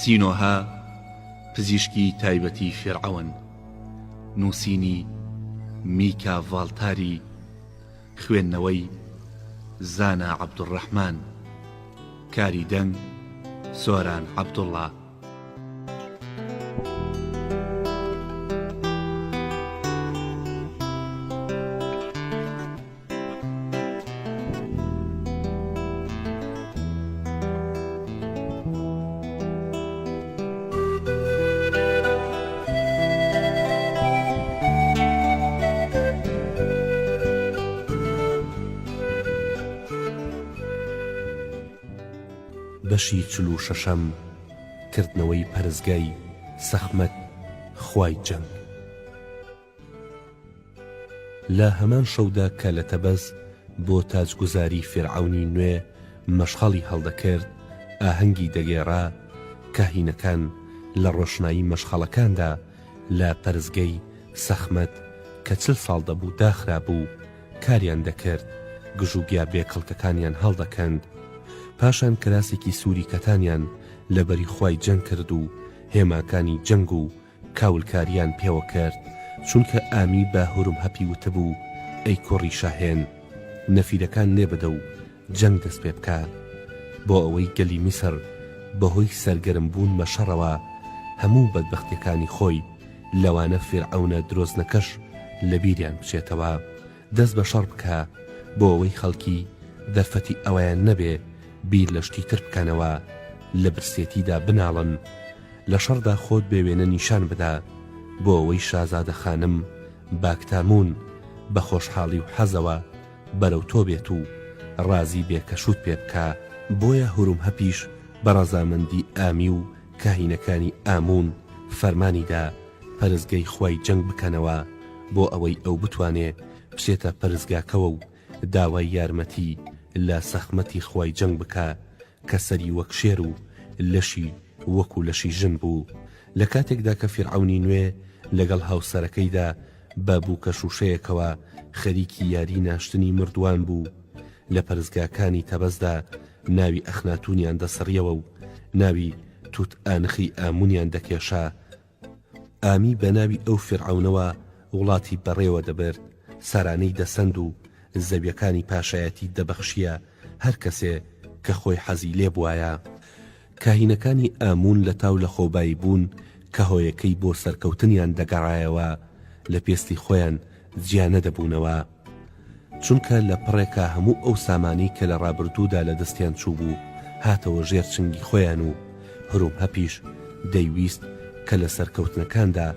سینۆها پزیشکی تایبەتی فێرعەون، نووسینی میکا ڤاڵتاری، خوێندنەوەی زانا عەبدوڕەحمان، کاری دەنگ سۆران عەبدوڵڵا. بەشی 46 کردنەوەی پەرستگای سەخمەت خوای جەنگ. لە هەمان شەودا کە لە تەبەز بۆ تاجگوزاری فێرعەونی نوێ مەشخەڵی هەڵدەکرد، ئاهەنگی دەگێڕا کاهینەکان لە ڕۆشنایی مەشخەڵەکاندا لە پەرستگەی سەخمەت کە 40 ساڵ دەبوو داخرا بوو کاریان دەکرد، گژوگیا بێکەڵکەکانیان هەڵدەکەند. پاشان کراسێکی سووری کەتانیان لەبەری خوای جەنگ کرد و هێماکانی جەنگ و کاولکاریان پێوە کرد، چونکە ئامی بە هورم هەپی وتبوو: ئەی کوڕی شاهێن، نەفیرەکان لێبدە و جەنگ دەست پێ بکە. بۆ ئەوەی گەلی میسر بەهۆی سەرگەرم بوون بە شەڕەوە هەموو بەدبەختیەکانی خۆی لەوانە فێرعەونە درۆزنەکەش لە بیریان بچێتەوە، دەست بە شەڕ بکە بۆ ئەوەی خەڵکی دەرفەتی ئەوەیان نەبێ بیر لە شتی تر بکەنەوە، لە برسێتیدا بناڵن، لە شەڕدا خۆت بێوێنە نیشان بدە بۆ ئەوەی شازادە خانم باکتامون بە خۆشحاڵی و حەزەوە بەرەو تۆ بێت و ڕازی بێکەشوت پێ بکە. بۆیە هوروم هەپیش بە ڕەزامەندی ئامی و کاهینەکانی ئامون فەرمانیدا پەرستگەی خوای جەنگ بکەنەوە بۆ ئەوەی ئەو بتوانێ بچێتە پەرستگاکەوە و داوای یارمەتی لە سەخمەتی خوای جەنگ بکە کە سەری وەک شێر و لەشی وەکو لەشی ژن بوو. لە کاتێکدا کە فێرعەونی نوێ لەگەڵ هاوسەرەکەیدا بە بووکە شوشەیەکەوە خەریکی یاری ناشتنی مردووان بوو، لە پەرستگاکانی تەبەزدا ناوی ئەخناتونیان دەسڕیەوە و ناوی توت ئانخی ئامونیان دەکێشا. ئامی بە ناوی ئەو فێرعەونەوە وڵاتی بەڕێوە دەبرد، سارانەی دەسەند و زەویەکانی پاشایەتی دەبەخشیە هەر کەسێ کە خۆی حەزی لێ بوایە. کاهینەکانی ئامون لە تاو لە خۆبایی بوون کە هۆیەکەی بۆ سەرکەوتنیان دەگەڕایەوە، لە پێستی خۆیان جیانە دەبوونەوە، چونکە لە پڕێکە هەموو ئەو سامانی کە لە ڕابردوودا لە دەستیان چوو بوو هاتەوە ژێر چنگی خۆیان و هوروم هەپیش دەیویست کە لە سەرکەوتنەکاندا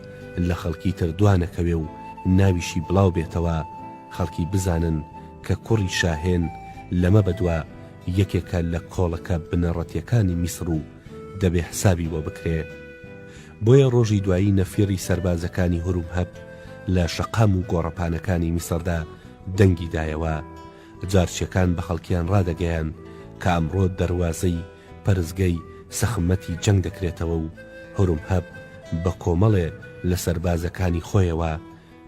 لە خەڵکی تر دوانەکەوێ و ناویشی بڵاو بێتەوە، خەڵکی بزانن کە کوڕی شاهێن لەمە بەدووە یەکێکە لە کۆڵەکە بنەڕەتیەکانی میسر و دەبێ حسابی بۆ بکرێ. بۆیە ڕۆژی دوایی نەفیری سەربازەکانی هوروم هەپ لە شەقام و گۆڕەپانەکانی میسردا دەنگی دایەوە، جارچیەکان بە خەڵکیان ڕادەگەیان کە ئەمڕۆ دەواازەی پەرستگەی سەخمەتی جەنگ دەکرێتەوە و هوروم هەپ بە کۆمەڵێ لە سەربازەکانی خۆیەوە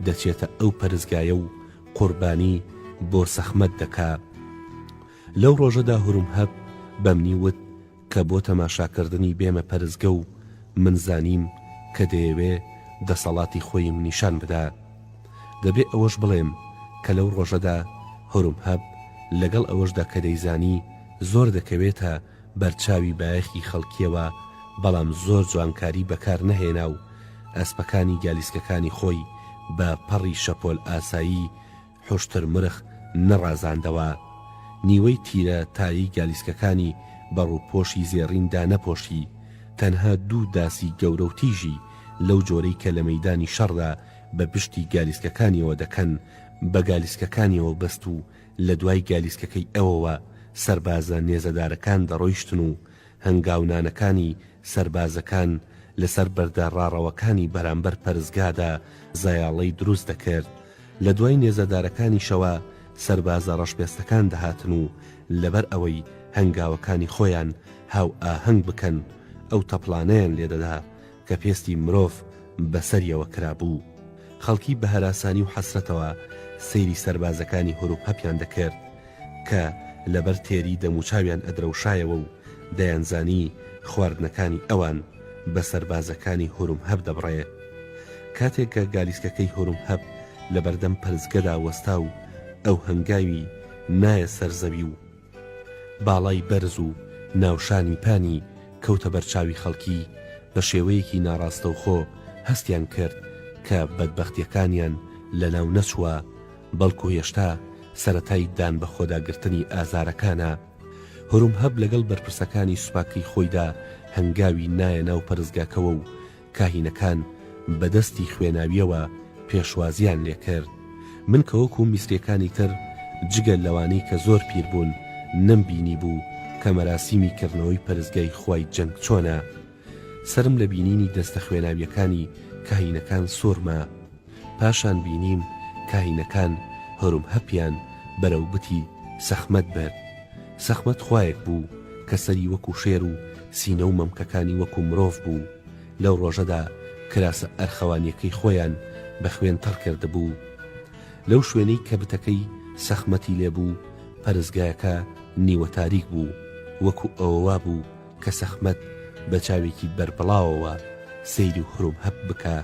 دەچێتە ئەو پەرستگایە و قوربانی بۆ سەخمەت دەکا. لەو ڕۆژەدا هوروم هەپ بەمنی وت کە بۆ تەماشاکردنی بێمە پەرستگە و من زانیم کە دەیەوێ دەسەڵاتی خۆیم نیشان بدا. دەبێ ئەوەش بڵێم کە لەو ڕۆژەدا هوروم هەپ لەگەڵ ئەوەشدا کە دەیزانی زۆر دەکەوێتە بەرچاوی بایەخی خەڵکیەوە، بەڵام زۆر جوانکاری بەکار نەهێنا و ئەسپەکانی گالیسکەکانی خۆی بە پەڕی شەپۆل ئاسایی حوشتر مرخ نەڕازاندەوە. نیوەی تیرە تایی گالیسکەکانی بەڕووپۆشی زێڕیندا نەپۆشی، تەنها 2 داسی گەورە و تیژی لەو جۆرەی کە لە مەیدانی شەڕدا بە پشتی گالیسکەکانیەوە دەکەن بە گالیسکەکانیەوە بەست و لە دوای گالیسکەکەی ئەوەوە سەربازە نێزەدارەکان دەڕۆیشتن و هەنگاونانەکانی سەربازەکان لەسەر بەردە ڕاڕەوەکانی بەرامبەر پەرستگادا زایاڵەی دروست دەکرد. لە دوای نێزەدارەکانی شەوە سەربازە ڕەشپێستەکان دەهاتن و لەبەر ئەوەی هەنگاوەکانی خۆیان هاو ئاهەنگ بکەن ئەو تەپڵانەیان لێدەدا کە پێستی مرۆڤ بەسەریەوە کرابوو. خەڵکی بە هەراسانی و حەسرەتەوە سەیری سەربازەکانی هوروم هەپیان دەکرد کە لەبەر تێری دەموچاویان ئەدرەوشایەوە و دەیانزانی خواردنەکانی ئەوان بە سەربازەکانی هورمهەب دەبڕێ. کاتێک کە گالیسکەکەی هورمهەب لە بەردەم پەرزگەدا وەستا و ئەو هەنگاوی نایە سەرزەوی و باڵای بەرز و ناوشانی پانی کەوتە بەرچاوی خەڵکی بە شێوەیەکی ناڕاستەوخۆ هەستیان کرد کە بەدبەختیەکانیان لە ناو نەچووە، بەڵکو هێشتا سەرەتای دان بە خۆداگرتنی ئازارەکانە. هورمهەب لەگەڵ بەرپرسەکانی سوپاکەی خۆیدا هەنگاوی نایە ناو پەرزگاکەوە و کاهینەکان بەدەستی خوێناویەوە پێشوازیان لێکرد. من کە وەکو میسرەکانی تر جگەل لەوانەی کە زۆر پیر بوون نەمبینی بوو کە مەراسیمی کردنەوەی پەرزگای خوای جەنگ چۆنە. سرم لە بینینی دەستە خوێناویەکانی کاهینەکان سۆرمە. پاشان بینیم کاهینەکان هورمهەبیان بەرەو بتی سەخمەت برد. سەخمەت خوایەک بوو کە سەری وەکو شێر و سینە و مەمکەکانی وەکو مرۆڤ بوو. لەو ڕۆژەدا کراسە ئەرخەوانیەکەی خۆیان بە خوێن تەڕ کردبوو. لەو شوێنەی کە بتەکەی سەخمەتی لێبوو پەرزگایەکە نیوە تاریک بوو، وەکو ئەوەوا بوو کە سەخمەت بە چاوێکی بەربڵاوەوە سەیری هورمهەب بکە.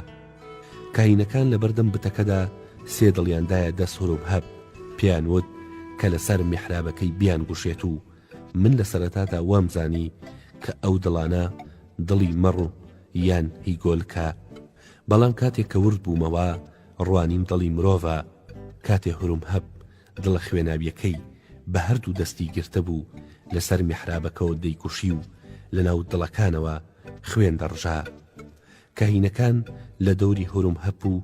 کاهینەکان لە بەردەم بتەکەدا سێ دڵیاندایە دەست هورمهەب پێیان وت کە لەسەر میحرابەکەی بیان گوشێت و من لە سەرەتادا وامزانی کە ئەو دڵانە دڵی مەڕ یان هیگۆلکە. بەڵام کاتێک کە ورد بوومەوە ڕوانیم دڵی مرۆڤە. کاتێ هورمهەب دڵە خوێناویەکەی بە هەردوو دەستی گرتە بوو لەسەر میحرابەکەەوە دەیکوشی و لە ناو دڵەکانەوە خوێن دەڕژا. کاهینەکان لە دەوری هورمهەب و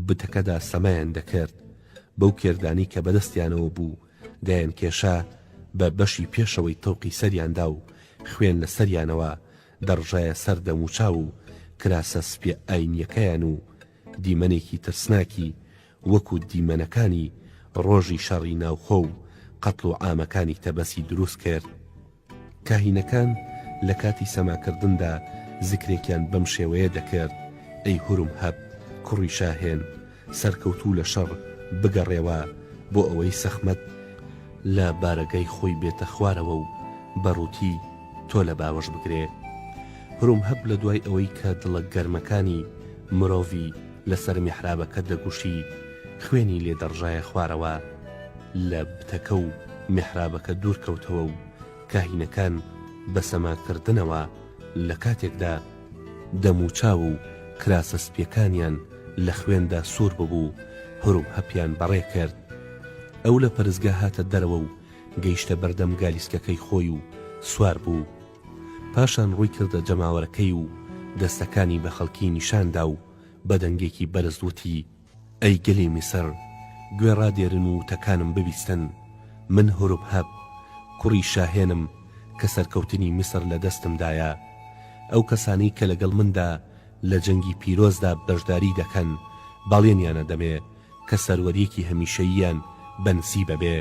بتەکەدا سەمایان دەکرد. بەو کێردانی کە بەدەستیانەوە بوو دایان کێشا بە بەشی پێشەوەی تەوقی سەریاندا و خوێن لە سەریانەوە دەڕژایە سەر دەموچاو و کراسە سپێ ئاینیەکەیان و دیمەنێکی ترسناکی وەکو دیمەنەکانی ڕۆژی شەڕی ناوخۆ و قەتڵ و عامەکانی تەبەسی دروست کرد. کاهینەکان لە کاتی سەماکردندا زیکرێکیان بەم شێوەیە دەکرد: ئەی هورمهەب کوڕی شاهێن، سەرکەوتوو لە شەڕ بگەڕێوە بۆ ئەوەی سەخمەت لە بارەگای خۆی بێتە خوارەوە و بەڕووتی تۆ لە باوەش بگرێ. هورمهەب لە دوای ئەوەی کە دڵە گەرمەکانی مرۆڤی لەسەر میحرابەکە دەگوشی خوێنی لێ دەڕژایە خوارەوە. لە بتەکە و میحرابەکە دوورکەوتەوە و کاهینەکان بە سەماکردنەوە لە کاتێکدا دەموچاو و کراسە سپیەکانیان لە خوێندا سوور ببوو هورمهەبیان بەڕێ کرد. ئەو لە پەرزگا هاتە دەرەوە و گەیشتە بەردەم گالیسکەکەی خۆی و سوار بوو. پاشان ڕووی کردە جەماوەرەکەی و دەستەکانی بە خەڵکی نیشاندا و بە دەنگێکی بەرز وتی: ئەی گەلی میسر، گوێ ڕادێرن و تەکانم ببیستن. من هورمهەب کوڕی شاهێنم کە سەرکەوتنی میسر لە دەستمدایە. ئەو کەسانی کە لەگەڵ مندا لە جەنگی پیرۆزدا بەشداری دەکەن باڵێنیانە دەمێ کە سەروەریەکی هەمیشەییان بەنسی بەبێ.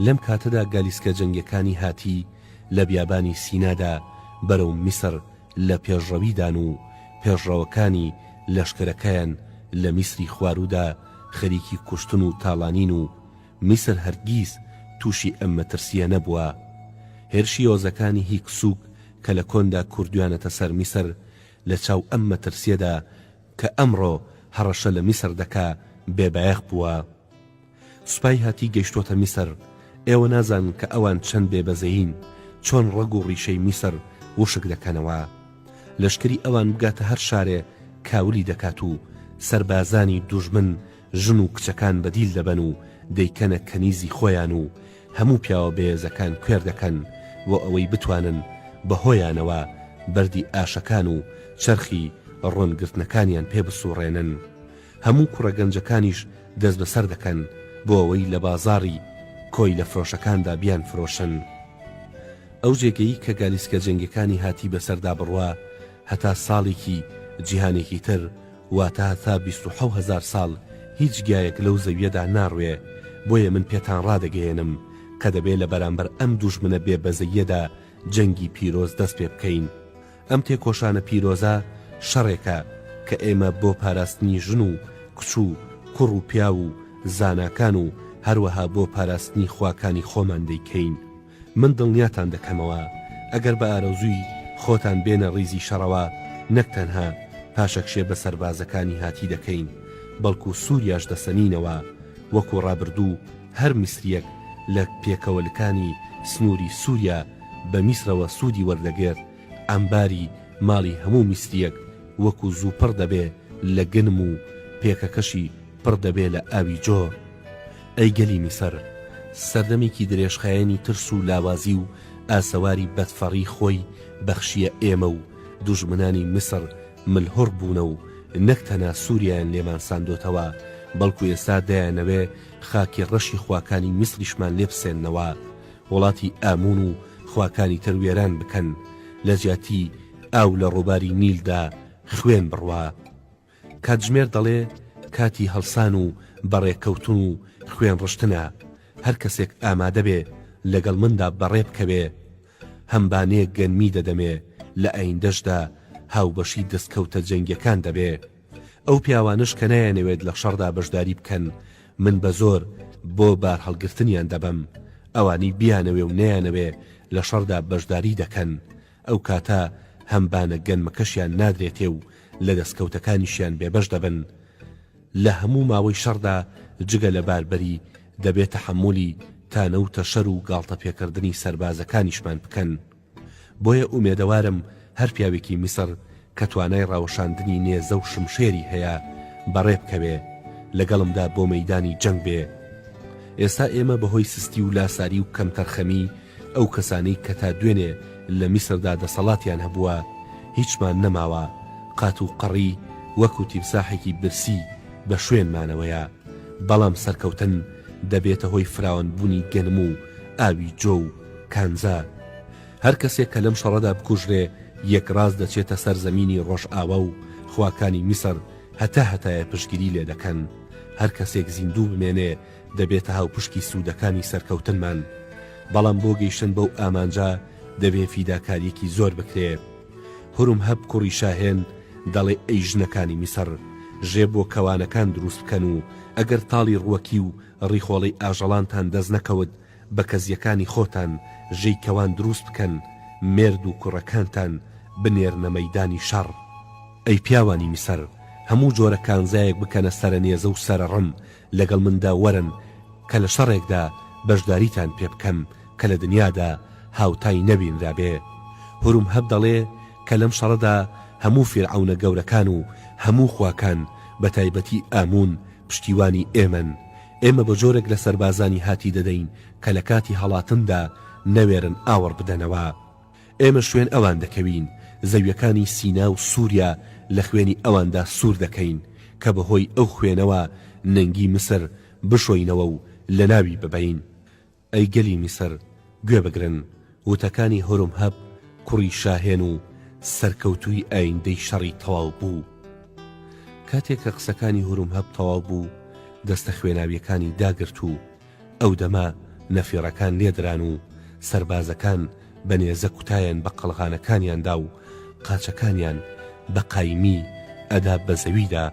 لەم کاتەدا گالیسکە جەنگەکانی هاتی لە بیابانی سینادا بەرەو میسر لە پێشڕەویدان و پێشڕەوەکانی لەشکرەکەیان لە میسری خوارودا خەریکی کوشتن و تاڵانین و میسر هەرگیز تووشی ئەم مەترسیە نەبووە. هێرشی ئۆزەکانی هیکسوک کە لە کۆندا کوردویانەتە سەر میسر لە چاو ئەم مەترسیەدا کە ئەمڕۆ هەڕەشە لە میسر دەکا بێبایەخ بووە. سوپای هاتی گەیشتۆتە میسر. ئێوە نازان کە ئەوان چەند بێبەزەین، چۆن ڕەگ و ڕیشەی میسر وشک دەکەنەوە. لەشکری ئەوان بگاتە هەر شارێ کاولی دەکات و سەربازانی دوژمن ژن و کچەکان بەدیل دەبەن و دەیکەنە کەنیزی خۆیان و هەموو پیاوە بێزەکان کوێر دەکەن بۆ ئەوەی بتوانن بەهۆیانەوە بەردی ئاشەکان و چەرخی ڕۆنگرتنەکانیان پێ بسوڕێنن. هەموو کوڕە گەنجەکانیش دەست بەسەر دەکەن بۆ ئەوەی لە بازاڕی کۆی لە فرۆشەکاندا بیان فرۆشن. ئەو جێگەی کە گالیسکە جەنگەکانی هاتی بەسەردا بڕوا هەتا ساڵێکی جیهانێکی تر، واتە تا 27,000 ساڵ هیچ گیایەک لەو زەویەدا ناڕوێ. بۆیە من پێتان ڕادەگەێنم کە دەبێت لە بەرامبەر ئەم دوژمنە بێبەزەیەدا جەنگی پیرۆز دەست پێ بکەین. ئەم تێکۆشانە پیرۆزە شەڕێکە کە ئێمە بۆ پاراستنی ژن و کچ و کوڕ و پیا و زاناکان و هەروەها بۆ پاراستنی خواکانی خۆمان دەیکەین. من دڵنیاتان دەکەمەوە ئەگەر بە ئارەزووی خۆتان بێنە ڕیزی شەڕەوە نەک تەنها پاشەکشێ بە سەربازەکانی هاتی دەکەین بەڵکو سووریاش دەسەنینەوە وەکو ڕابردوو هەر میسریەک لە پێکەوەلەکانی سنووری سووریا بە میسرەوە سوودی وەردەگێت ئەمباری ماڵی هەموو میسریەک وەکو زوو پڕ دەبێ لە گنم و پێکەکەشی پڕ دەبێ لە ئاوی جۆ. ئەی گەلی میسر، سەردەمێکی درێژخایەنی ترس و لاوازی و ئاسەواری بەدفەڕی خۆی بەخشیە ئێمە و دوژمنانی میسر ملهۆڕ بوونە و نەک تەنها سووریایان لێمان ساندۆتەوە بەڵکو ئێستا دایانەوێ خاکی ڕەشی خواکانی میسریشمان لێ بسێننەوە، وڵاتی ئامون و خواکانی تر وێران بکەن، لە جیاتی ئاو لە ڕووباری نیلدا خوێن بڕوا. کاتژمێر دەڵێ کاتی هەڵسان و بەڕێکەوتن و خوێن ڕشتنە، هەر کەسێک ئامادە بێ لەگەڵ مندا بەڕێ بکەوێ، هەمبانەیەک گەنمی دەدەمێ لە ئایندەشدا هاوبەشی دەستکەوتە جەنگیەکان دەبێ. ئەو پیاوانش کە نایانەوێت لە شەڕدا بەشداری بکەن من بە زۆر بۆ بار هەڵگرتنیان دەبەم، ئەوانی بیانەوێ و نەیانەوێ لە شەڕدا بەشداری دەکەن، ئەو کاتە هەمبانە گەنمەکەشیان نادرێتێ و لە دەستکەوتەکانیشیان بێبەش دەبن. لە هەموو ماوەی شەڕدا جگە لە باربەری دەبێت تەحەمولی تانەوتە شەر و گاڵتە پێکردنی سەربازەکانیشمان بکەن. بۆیە ئومێدەوارم هەر پیاوێکی میسر کە توانای ڕاوەشاندنی نێزە و شمشێری هەیە بەڕێ بکەوێ، لەگەڵمدا بۆ مەیدانی جەنگ بێ. ئێستا ئێمە بەهۆی سستی و لاساری و کەمتەرخەمی ئەو کەسانەی کە تا دوێنێ لە میسردا دەسەڵاتیان هەبووە هیچمان نەماوە، قات و قەڕی وەکو تیمساحێکی برسی بە شوێنمانەوەیە، بەڵام سەرکەوتن دەبێتە هۆی فراوانبوونی گەنم و ئاوی جۆ و کانزا. هەر کەسێک کە لەم شەڕەدا بکوژرێ یەک ڕاز دەچێتە سەر زەمینی ڕۆژ ئاوە و خواکانی میسر هەتایە پشتگیری لێ دەکەن. هەر کەسێک زیندوو بمێنێ دەبێتە هاوپشکی سوودەکانی سەرکەوتنمان، بەڵام بۆ گەیشتن بەو ئامانجا دەبێ فیداکاریەکی زۆر بکرێ. هورم هەب کوڕی شاهێن دەڵێ ئەی ژنەکانی میسر، ژێ بۆ کەوانەکان دروست بکەن و ئەگەر تاڵی ڕووەکی و ڕیخۆڵی ئاژەڵانتان دەست نەکەوت بە کەزیەکانی خۆتان ژەی کەوان دروست بکەن، مێرد و کوڕەکانتان بنێرنە مەیدانی شەڕ. ئەی پیاوانی میسر، هەموو جۆرە کانزایەک بکەنە سەرە نێزە و سەرە ڕم لەگەڵ مندا وەرن کە لە شەڕێکدا بەشداریتان پێ بکەم کە لە دنیادا هاوتای نەبینرابێ. هورم هەب دەڵێ کە لەم شەڕەدا هەموو فیرعەونە گەورەکان و هەموو خواکان بە تایبەتی ئامون پشتیوانی ئێمن. ئێمە بە جۆرێک لە سەربازانی هاتی دەدەین کە لە کاتی هەڵاتندا نەوێرن ئاوەڕ بدەنەوە. ئێمە شوێن ئەوان دەکەوین، زەویەکانی سینا و سووریا لە خوێنی ئەواندا سوور دەکەین کە بەهۆی ئەو خوێنەوە نەنگی مسر بشۆینەوە و لە ناوی ببەین. ئەی گەلی میسر، گوێ بگرن، وتەکانی هورم هەب کوڕی شاهێن و سەرکەوتووی ئایندەی شەڕی تەواو بوو. کاتێک کە قسەکانی هورم هەب تەواو بوو دەستە خوێناویەکانی داگرت و ئەو دەما نەفیڕەکان لێدران و سەربازەکان بە نێزە کوتایان بە قەڵغانەکانیاندا و قاچەکانیان بە قایمی ئەدا بە زەویدا.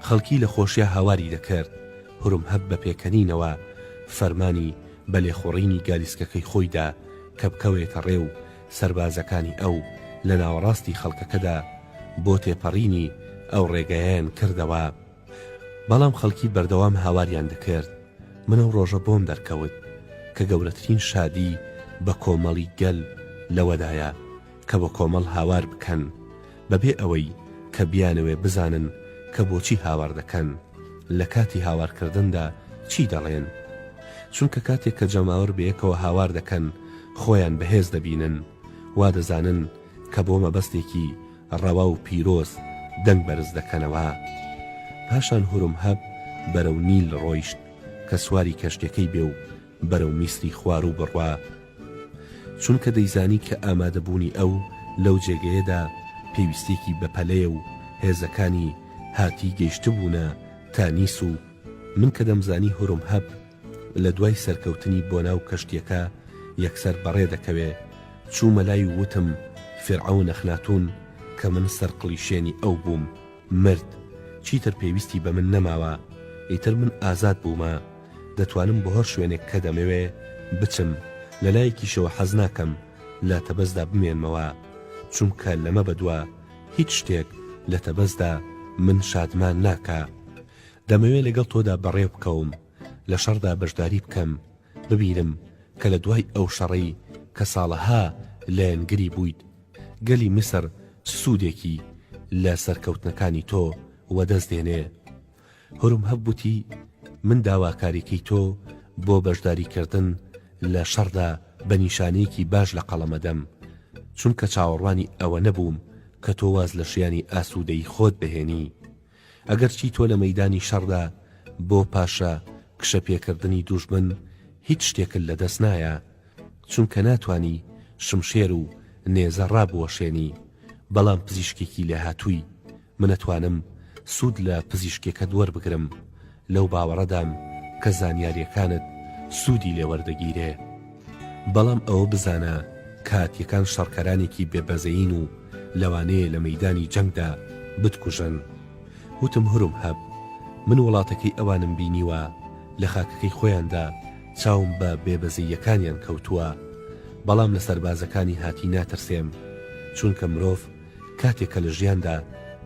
خەڵکی لە خۆشیە هاواری دەکرد. هورم هەب بە پێکەنینەوە فەرمانی بە لێخۆڕینی گالیسکەکەی خۆیدا کە بکەوێتە ڕێو سەربازەکانی ئەو لە ناوەڕاستی خەڵکەکەدا بۆ تێپەڕینی ئەو ڕێگەیان کردەوە. بەڵام خەڵکی بەردەوام هاواریان دەکرد. منە ڕۆژە بۆم دەرکەوت کە گەورەترین شادی بە کۆمەڵی گەل لەوەدایە کە بە کۆمەڵ هاوار بکەن بەبێ ئەوەی کە بیانەوێ بزانن کە بۆچی هاوار دەکەن، لە کاتی هاوارکردندا چی دەڵێن. چونکە کاتێک کە جەماوەر بەیەکەوە هاوار دەکەن خۆیان بەهێز دەبینن، وا دەزانن کە بۆ مەبەستێکی ڕەوا و پیرۆز دەنگ بەرز دەکەنەوە. پاشان هورم هەب بەرەو نیل ڕۆیشت کە سواری کەشتەکەی بێ و بەرەو میسری خوار و بڕوا، چونکە دەیزانی کە ئامادەبوونی ئەو لەو جێگەیەدا پێویستێکی بەپەلەیە و هێزەکانی هاتی گەیشتبوونە تا نیس و من کە دەمزانی هورم هەب لە دوای سەرکەوتنی بۆ ناو کەشتیەکە یەکسەر بەڕێ دەکەوێ، چوومە لای وتم فیرعەون ئەخناتون کە من سەرقڵی شوێنی ئەو بووم، مرد، چیتر پێویستی بە من نەماوە، ئیتر من ئازاد بوومە، دەتوانم بۆ هەر شوێنێک کە دەمەوێ بچم، لە لایەکیشەوە حەز ناکەم لە تەبەزدا بمێنمەوە، چونکە لەمە بەدووە هیچ شتێک لە تەبەزدا من شادمان ناکە. دەمەوێت لەگەڵ تۆدا بەڕێو بکەوم، لە شەڕدا بەشداری بکەم، ببیرم کە لە دوای ئەو شەڕی کە ساڵەها لایەنگری بوویت گەلی میسر سوودێکی لە سەرکەوتنەکانی تۆ وەدەست دێنێ. هورم هەبووتی من داواکاریکەی تۆ بۆ بەشداریکردن لە شەڕدا بە نیشانەیەکی باش لە قەڵەمەدەم، چونکە چاوەڕوانی ئەوە نەبووم کە تۆ واز لە ژیانی ئاسوودەی خۆت بهێنی. ئەگەرچی تۆ لە مەیدانی شەڕدا بۆ پاشە کشە پێکردنی دوژمن هیچ شتێکت لەدەست نایە، چونکە ناتوانی شمشێر و نێزە ڕابوەشێنی، بەڵام پزیشکێکی لێ هاتووی من ئەتوانم سوود لە پزیشکێکە دووەربگرم، لەو باوەڕەدام کە زانیاریەکانت سوودی لێوەردەگیرێ. بەڵام ئەوە بزانە کاتیەکان شەڕکەرانێکی بێبەزەین و لەوانەیە لە مەیدانی جەنگدا بتکوژن. وتم هورم هەب من وڵاتەکەی ئەوانم بینیوە لە خاکەکەی خۆیاندا چاوم بە بێبەزەیەکانیان کەوتووە، بەڵام لە سەربازەکانی هاتی ناترسێم، چونکە مرۆڤ کاتێکە لە ژیاندا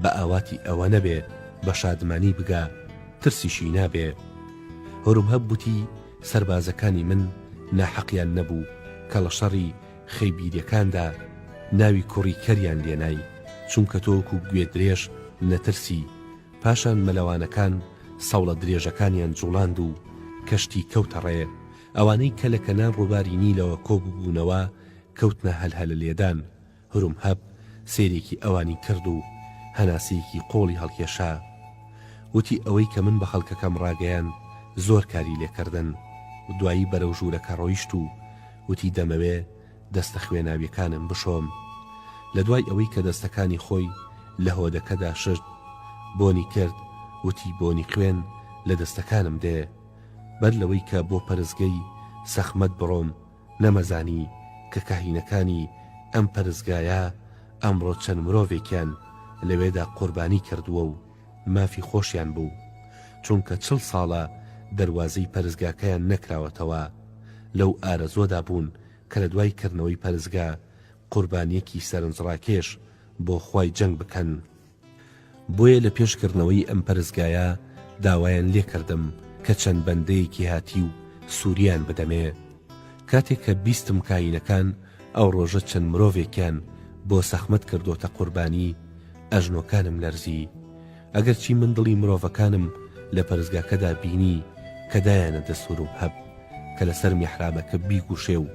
بە ئاواتی ئەوە نەبێ بە شادمانی بگا ترسیشی نابێ. هورم هەب بوتی سەربازەکانی من ناحەقیان نەبوو کە لە شەڕی خەیبیریەکاندا ناوی کوڕی کەریان لێنای، چونکە تۆکو گوێ درێژ نەترسی. پاشان مەلەوانەکان سەوڵە درێژەکانیان جوڵاند و کەشتی کەوتە ڕێ، ئەوانەی کە لە کەنان ڕووباری نیلەوە کۆبووبوونەوە کەوتنە هەلهەلە لێدان. هورم هەب سێرێکی ئەوانی کرد و هەناسەیەکی قۆڵی هەڵکێشا، وتی ئەوەی کە من بە خەڵکەکەم ڕاگەیان زۆر کاری لێکردن. دوایی بەرەو ژوورەکە ڕۆیشت و وتی دەمەوێ دەستە خوێناویەکانم بشۆم. لە دوای ئەوەی کە دەستەکانی خۆی لە هۆدەکەدا شت بۆنی کرد، وتی بۆنی خوێن لە دەستەکانم دێ، بەر لەوەی کە بۆ پەرزگەی سەخمەت بڕۆم نەمەزانی کە کاهینەکانی ئەم پەرزگایە ئەمڕۆ چەند مرۆڤێکیان لەوێدا قوربانی کردووە و مافی خۆشیان بوو، چونکە 40 ساڵە دەواازەی پەرزگاکەیان نەکراوەتەوە. لەو ئارەزۆدا بوون کە لە دوای کردنەوەی پەرزگا قوربانیەکی سەرنجڕاکێش بۆ خوای جەنگ بکەن. بۆیە لە پێشکردنەوەی ئەم پەرزگایە داوایان لێ کردم کە چەند بەندەیەکی هاتی و سووریان بدەمێ. کاتێک کە بیستم کاینەکان ئەو ڕۆژە چەند مرۆڤێکیان بۆ سەخمەت کردوتە قوربانی، ئەژنۆکانم لەرزی، ئەگەرچی من دڵی مرۆڤەکانم لە پەرزگاکەدا بینی کە دایانە دەسوورم هەب کە لەسەر میحرابەکە بیگوشێ و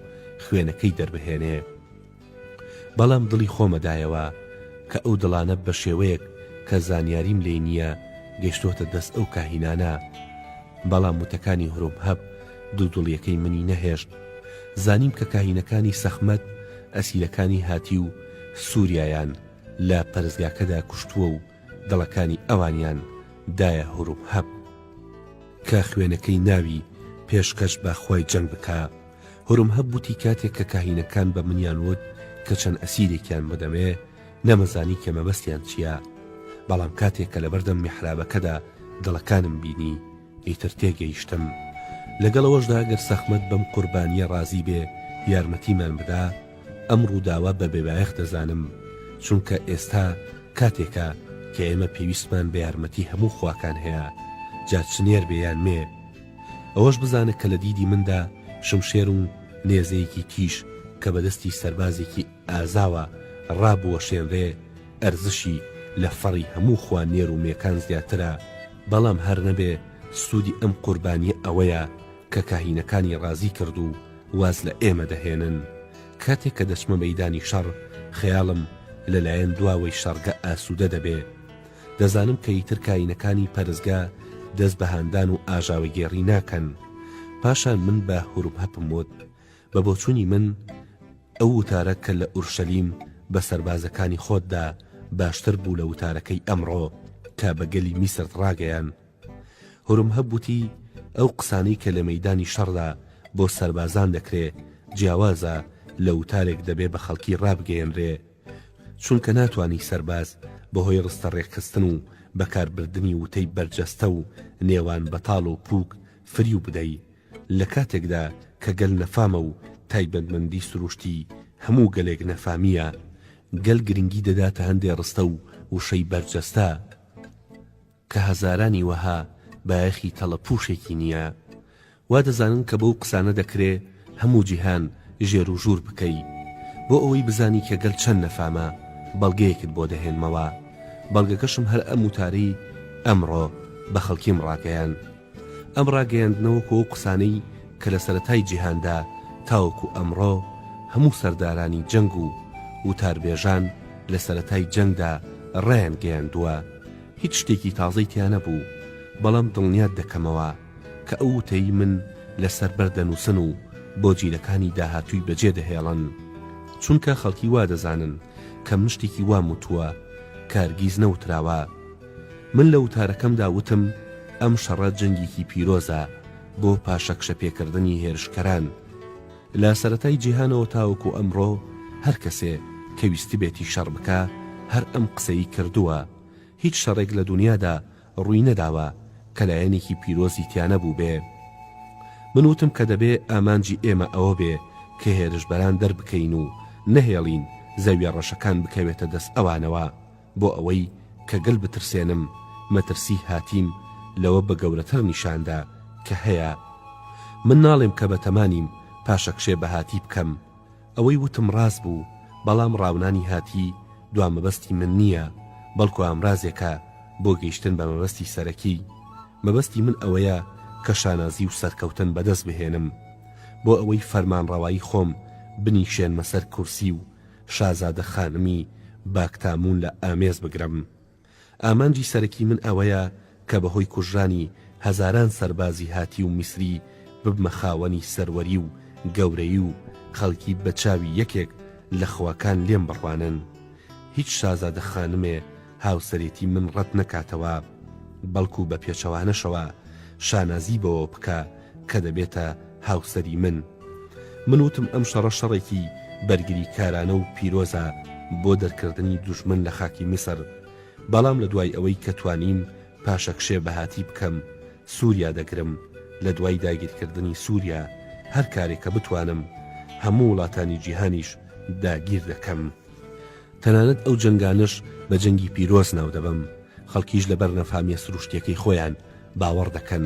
خوێنەکەی دەربهێنێ. بەڵام دڵی خۆمەدایەوە کە ئەو دڵانە بە شێوەیەک کە زانیاریم لێ نییە گەشتۆتە دەست ئەو کاهینانە. بەڵام وتەکانی هورم هەب دوودڵیەکەی منی نەهێشت. زانیم کە کاهینەکانی سەخمەت ئەسیرەکانی هاتی و سووریایان لە پەرزگاکەدا کوشتووە و دڵەکانی ئەوانیان دایە هورم هەب کە خوێنەکەی ناوی پێشکەش بە خوای جەنگ بکە. هورم هەب بوتی کاتێک کە کاهینەکان بە منیان وت کە چەند ئەسیرێکیان بدەمێ نەمەزانی کە مەبەستیان چییە، بەڵام کاتێک کە لە بەردەم میحرابەکەدا دڵەکانم بینی ئیتر تێگەیشتم. لەگەڵەوەشدا گەر سەخمەت بەم قوربانیە ڕازی بێ یارمەتیمان بدا، ئەم ڕووداوە بە بێبایەخ دەزانم، چونکە ئێستا کاتێکە کە ئێمە پێویستمان بە یارمەتی هەموو خواکان هەیە، جا چنێر بێیان مێ. ئەوەش بزانە کە لە دیدی مندا شمشێر و نێزەیەکی تیش کە بەدەستی سەربازێکی ئازاوە ڕابووە شێنرێ ئەرزشی لە فەڕی هەموو خوا نێر و مێکان زیاترە، بەڵام هەر نەبێ سوودی ئەم قوربانیە ئەوەیە کە کاهینەکانی ڕازی کرد و واز لە ئێمە دەهێنن. کاتێک کە دەچمە مەیدانی شەڕ خەیاڵم لەلایەن دواوەی شەڕگە ئاسوودە دەبێ. دەزانم کە ئیتر کاینەکانی پەرزگا دەست بە هاندان و ئاژاوەگێڕی ناکەن. پاشان من بە هورم هەپم وت بە بۆچوونی من ئەو وتارە کە لە ئورشەلیم بە سەربازەکانی خۆتدا باشتر بوو لە وتارەکەی ئەمڕۆ کە بە گەلی میسرت ڕاگەیان. هورم هەبووتی ئەو قسانەی کە لە مەیدانی شەڕدا بۆ سەربازان دەکرێ جیاوازە لە وتارێک دەبێ بە خەڵکی ڕابگەیەنرێ، چونکە ناتوانی سەرباز بەهۆی ڕستە ڕێکخستن و بەکاربردنی وتەی بەرجەستە و نێوان بەتاڵ و پووک فریو بدەی لە کاتێکدا کە گەل نەفامە و تایبەتمەندی سروشتی هەموو گەلێک نەفامیە گەل گرنگی دەداتە هەندێ ڕستە و وشەی بەرجەستە کە هەزارانی وەها بایەخی تەڵەپوشێکی نییە. وا دەزانن کە بەو قسانە دەکرێ هەموو جیهان ژێر و ژوور بکەی بۆ ئەوەی بزانی کە گەل چەند نەفامە بەڵگەیەکت بۆ دەهێنمەوە. بەڵگەکەشم هەر ئەم وتارەی ئەمڕۆ بە خەڵکیم ڕاگەیان. ئەم ڕاگەیاندنەوەکو ئەو قسانەی کە لە سەرەتای جیهاندا تاوەکو ئەمڕۆ هەموو سەردارانی جەنگ و وتاربێژان لە سەرەتای جەنگدا ڕێیان گەیاندووە. هیچ شتێکی تازەی تیا نەبوو، بەڵام دڵنیات دەکەمەوە کە ئەو وتەی من لەسەر بەردەنووسن و بۆ جیلەکانی داهاتووی بەجێ دەهێڵن، چونکە خەڵکی وا دەزانن کە من شتێکی وام وتووە کارگیز نەوتراوە. من لە وتارەکەمدا وتم ئەم شەڕە جەنگێکی پیرۆزە بۆ پاشەکشە پێکردنی هێرشکەران لە سەرەتای جیهانەوە تاوەکو ئەمڕۆ هەر کەسێ کە ویستی بێتی شەڕ بکە هەر ئەم قسەی کردووە. هیچ شەڕێک لە دنیادا ڕووی نەداوە کە لایەنێکی پیرۆزی تیانە بوو بێ. من وتم کە دەبێ ئامانجی ئێمە ئەوە بێ کە هێرشبەران دەربکەین و نەهێڵین زەویە ڕەشەکان بکەوێتە دەست ئەوانەوە بۆ ئەوەی کە گەل بترسێنم مەترسی هاتیم لەوە بە گەورەتر نیشاندا کە هەیە. من ناڵێم کە بەتەمانیم پاشەکشێ بەهاتی بکەم. ئەوەی وتم ڕاست بوو، بەڵام ڕاونانی هاتی دوامەبەستی من نییە، بەڵکو ئامرازێکە بۆ گەیشتن بە مەبەستی سەرەکی. مەبەستی من ئەوەیە کە شانازی و سەرکەوتن بەدەست بهێنم بۆ ئەوەی فەرمانڕەوایی خۆم بنیشێنمە سەر کورسی و شازادە خانمی باکتامون لە ئامێز بگرم. ئامانجی سەرەکی من ئەوەیە کە بەهۆی کوژرانی هەزاران سەربازی هاتی و میسری ببمە خاوەنی سەروەری و گەورەی و خەڵکی بە چاوی یەکێک لە خواکان لێم بڕوانن. هیچ شازادە خانمێ هاوسەرێتی من ڕەت نەکاتەوە، بەڵکو بە پێچەوانەشەوە شانازی بەوە بکە کە دەبێتە هاوسەری من. من وتم ئەم شەڕە شەڕێکی بەرگری کارانە و پیرۆزە بۆ دەرکردنی دوژمن لە خاکی میسر، بەڵام لە دوای ئەوەی کە توانیم پاشەکشێ بەهاتی بکەم سووریا دەگرم. لە دوای داگیرکردنی سووریا هەر کارێکە بتوانم هەموو وڵاتانی جیهانیش داگیر دەکەم. تەنانەت ئەو جەنگانش بە جەنگی پیرۆز ناو دەبم. خەڵکیش لەبەر نەفامیە سروشتیەکەی خۆیان باوەڕ دەکەن.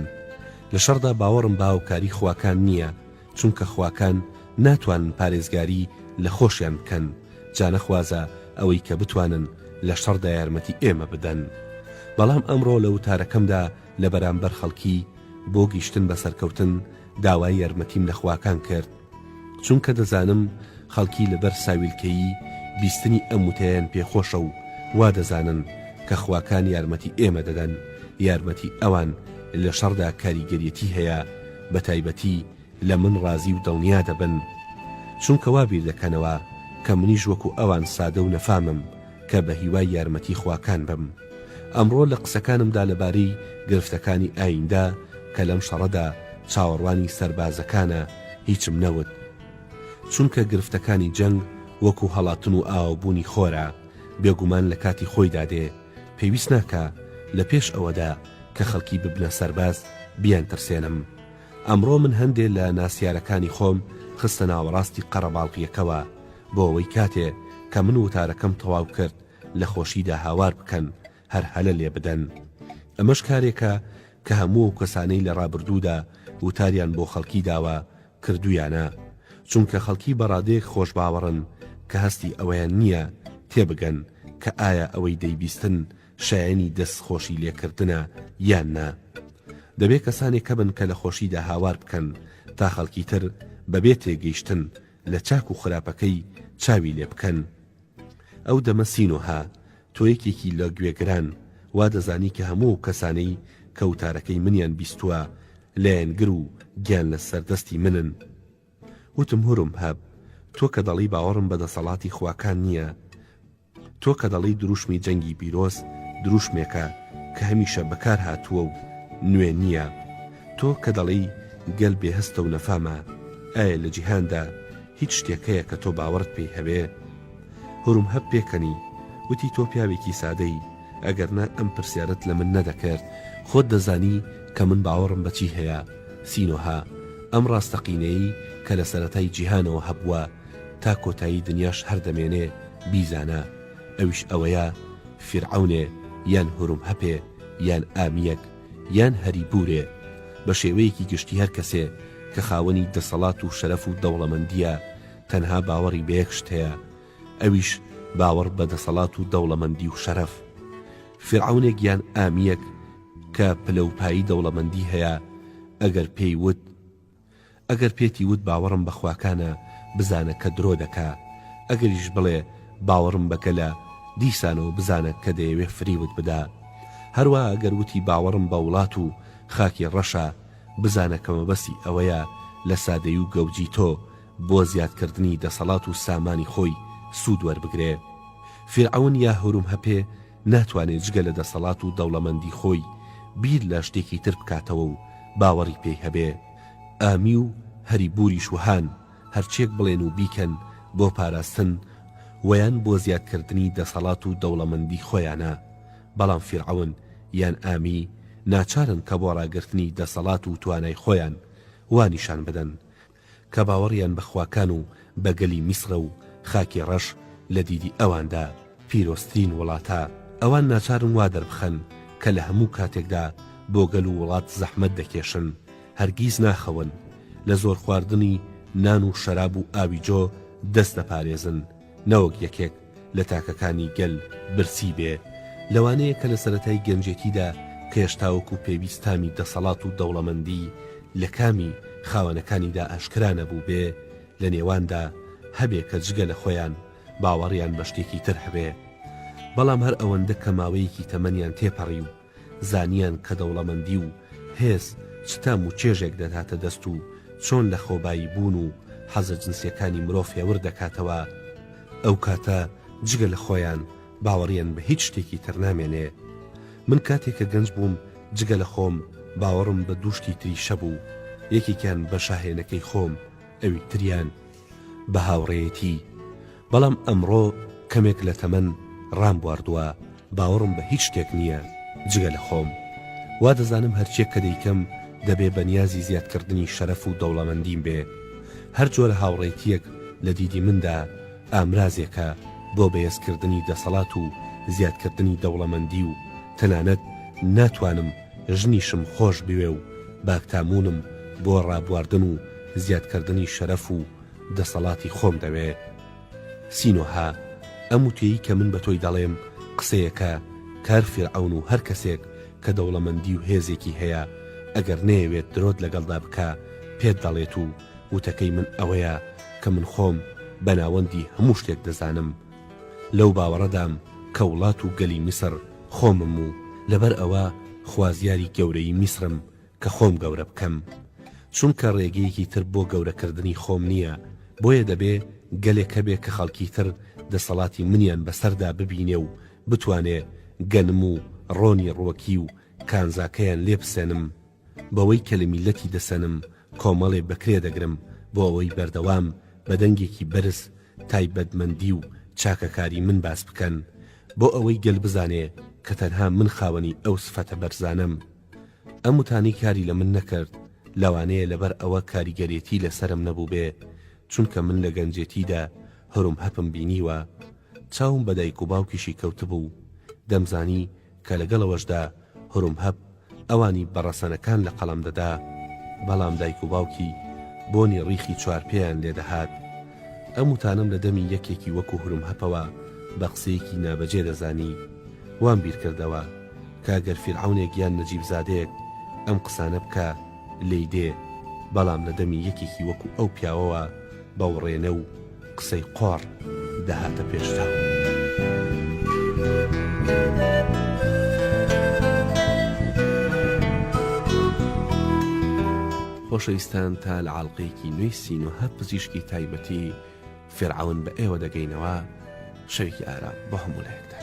لە شەڕدا باوەڕم باوکاری خواکان نییە، چونکە خواکان ناتوانن پارێزگاری لە خۆشیان بکەن، جا نەخوازە ئەوەی کە بتوانن لە شەڕدا یارمەتی ئێمە بدەن. بەڵام ئەمڕۆ لە وتارەکەمدا لە بەرامبەر خەڵکی بۆ گەیشتن بە سەرکەوتن داوای یارمەتیم لە خواکان کرد، چونکە دەزانم خەڵکی لەبەر ساویلکەیی بیستنی ئەم وتەیان پێخۆشە و وا دەزانن کە خواکان یارمەتی ئێمە دەدەن. یارمەتی ئەوان لە شەڕدا کاریگەریەتی هەیە، بە تایبەتی لە من ڕازی و دڵنیا دەبن، چونکە وا بیر دەکەنەوە کە منیش وەکو ئەوان سادە و نەفامم کە بە هیوای یارمەتی خواکان بم. ئەمڕۆ لە قسەکانمدا لەبارەی گرفتەکانی ئایندا کە لەم شەڕەدا چاوەڕوانی سەربازەکانە هیچم نەوت، چونکە گرفتەکانی جەنگ وەکو هەڵاتن و ئاوبوونی خۆرە، بێگومان لە کاتی خۆیدا دێ. پێویست ناکە لە پێش ئەوەدا کە خەڵکی ببنە سەرباز بیان ترسێنم. ئەمڕۆ من هەندێک لە ناسیارەکانی خۆم خستە ناوەڕاستی قەرەباڵغیەکەوە بۆ ئەوەی کاتێ کە من وتارەکەم تەواو کرد لە خۆشیدا هاوار بکەن، هەر هەلە لێ بدەن. ئەمەش کارێکە کە هەموو کەسانەی لە ڕابردوودا وتاریان بۆ خەڵکی داوە کردویانە، چونکە خەڵکی بەڕادەیەک خۆش باوەڕن کە هەستی ئەوەیان نییە تێبگەن کە ئایا ئەوەی دەیبیستن شایەنی دەستخۆشی لێکردنە یان نا. دەبێت کەسانێک کە بن کە لە خۆشیدا هاوار بکەن تا خەڵکی تر بەبێ تێگەیشتن لە چاک و خراپەکەی چاوی لێ بکەن. ئەو دەمە سینۆها تۆ یەکێکی لە گوێگران وا دەزانی کە هەموو کەسانەی کەوتارەکەی منیان بیستووە لایەنگر و گیان لە سەردەستی منن. وتم هورم هەب، تۆ کە دەڵی باوەڕم بە دەسەڵاتی خواکان نییە، تۆ کە دەڵی دروشمی جەنگی پیرۆز دروشمێکە کە هەمیشە بەکار هاتووە و نوێ نییە، تۆ کە دەڵی گەل بێهەستە و نەفامە، ئایا لە جیهاندا هیچ شتێکەیە کە تۆ باوەڕت پێی هەبێ؟ هورم هەب پێکەنی، وتی تۆ پیاوێکی سادەی، ئەگەرنا ئەم پرسیارت لە من نەدەکرد خۆت دەزانی کە من باوەڕم بەچی هەیە. سینۆها ئەم ڕاستەقینەی کە لە سەرەتای جیهانەوە هەبووە تا کۆتایی دنیاش هەردەمێنێ بیزانە ئەویش ئەوەیە فرعونێ یان هورم هەپێ یان ئامیەک یان هەریبورێ بە شێوەیەکی گشتی هەر کەسێ کە خاوەنی دەسەڵات و شەرەف و دەوڵەمەندیە تەنها باوەڕی بە یەک شت هەیە ئەویش باوەڕ بە دەسەڵات و دەوڵەمەندی و شەرەف فرعونێک یان ئامیەک کە پلەپایی دەوڵەمەندی هەیە ئەگەر پێتی وت باوەڕم بە خواکانە بزانە کە درۆ دەکا ئەگەریش بڵێ باوەڕم بە گەلە دیسانەوە بزانە کە دەیەوێ فریوت بدا هەروە ئەگەر وتی باوەڕم بە وڵات و خاکی ڕەشە بزانە کە مەبەستی ئەوەیە لە سادەی و گەوجی تۆ بۆ زیادکردنی دەسەڵات و سامانی خۆی سوود وەربگرێ فرعون یا هورم هەپێ ناتوانێت جگە لە دەسەڵات و دەوڵەمەندی خۆی بیر لە شتێکی تر بکاتەوە و باوەڕی پێی هەبێ ئامی و هەریبوری شوهان هەرچێک بڵێن و بیکەن بۆ پاراستن ویان بۆ زیادکردنی دەسەڵات و دەوڵەمەندی خۆیانە بەڵام فرعون یان ئامی ناچارن کە بۆ ڕاگرتنی دەسەڵات و توانای خۆیان وانیشان بدەن کە باوەڕیان بەخواکان و بەگەلی میسرە و خاکی ڕەش لە دیدی ئەواندا پیرۆسترین وڵاتە ئەوان ناچارن وا دەربخەن کە لە هەموو کاتێکدا بۆ گەل و وڵات زەحمەت دەکێشن هەرگیز ناخەون لە زۆر خواردنی نان و شەراب و ئاوی جۆ دەست دەپارێزن نەوەک یەکێک لە تاکەکانی گەل برسی بێ لەوانەیە کە لە سەرەتای گەنجێتیدا کە هێشتاوەکو پێویستامی دەسەڵات و دەوڵەمەندی لە کامی خاوەنەکانیدا ئاشکرا نەبوو بێ لە نێواندا هەبێ کە جگە لە خۆیان باوەڕیان بە شتێکی تر هەبێ بەڵام هەر ئەوەندە کە ماوەیەکی تەمەنیان تێپەڕی و زانیان کە دەوڵەمەندی و هێز چتام و چێژێک دەداتە دەست و چۆن لە خۆبایی بوون و حەزە جنسیەکانی مرۆڤ هێور دەکاتەوە ئەو کاتە جگە لە خۆیان باوەڕیان بە هیچ شتێکی تر نامێنێ من کاتێک کە گەنج بووم جگە لە خۆم باوەڕم بە دووشتی تری شەبوو یەکێکیان بە شاهێنەکەی خۆم ئەوی تریان بە هاوڕێیەتی بەڵام ئەمڕۆ کەمێک لە تەمەن ڕام بواردووە باوەڕم بە هیچ شتێک نییە جگە لە خۆم وا دەزانم هەرچێک کە دەیکەم دەبێ بە نیازی زیادکردنی شەرەف و دەوڵەمەندیم بێ هەر جۆرە هاوڕێیەتیەک لە دیدی مندا ئامرازێکە بۆ بەهێزکردنی دەسەڵات و زیادکردنی دەوڵەمەندی و تەنانەت ناتوانم ژنیشم خۆش بوێ و باکتامونم بۆ ڕابواردن و زیادکردنی شەرەف و دەسەڵاتی خۆم دەوێ سینۆها ئەم وتەیەی کە من بە تۆی دەڵێم قسەیەکە کار فرعون و هەر کەسێک کە دەوڵەمەندی و هێزێکی هەیە ئەگەر نەیەوێت درۆت لەگەڵدا بکە پێت دەڵێت و وتەکەی من ئەوەیە کە من خۆم بەناوەندی هەموو شتێک دەزانم لەو باوەڕەدام کە وڵات و گەلی میسر خۆمم و لەبەر ئەوە خوازیاری گەورەی میسرم کە خۆم گەورە بکەم چونکە ڕێگەیەکی تر بۆ گەورەکردنی خۆم نییە بۆیە دەبێ گەلێکە بێ کە خەڵکی تر دەسەڵاتی منیان بەسەردا ببینێ و بتوانێ گەنم و ڕۆنی ڕوەکی و کانزاکەیان لێ بسێنم بەوەی کە لە میلەتی دەسەنم کۆمەڵێ بەکرێ دەگرم بۆ ئەوەی بەردەوام بە دەنگێکی بەرز تایبەتمەندی و چاکەکاری من باس بکەن بۆ ئەوەی گەل بزانێ کە تەنها من خاوەنی ئەو سفەتە بەرزانم ئەم وتانی کاری لە من نەکرد لەوانەیە لەبەر ئەوە کاریگەرێتی لەسرم نەبوو بێ چونکە من لە گەنجێتیدا هەروم هەپم بینیوە چاوم بە دایک و باوکیشی کەوتبوو دەمزانی کە لەگەڵەوەشدا هەروم هەپ ئەوانی بەڕەسەنەکان لە قەڵەم دەدا بەڵام دایک و باوکی بۆنی ڕیخی چوارپێیان لێدەهات ئەم وتانم لە دەمی یەکێکی وەکو هەروم هەپەوە بە قسەیەکی نابەجێ دەزانی وام بیر کردەوە کاگەر فرعونێک یان نەجیب زادەیەک ئەم قسانە بکە لێی دێ بەڵام لە دەمی یەکێکی وەکو ئەو پیاوەوە بەوڕێنە و قسەی قۆڕ دەهاتە پێشتاو خۆشەویستان تا لە عاڵقەیەکی نوێی سینۆها پزیشکی تایبەتی فرعون بە ئێوە دەگەینەوە شەوێکی ئارام بۆ هەموو لایەکدا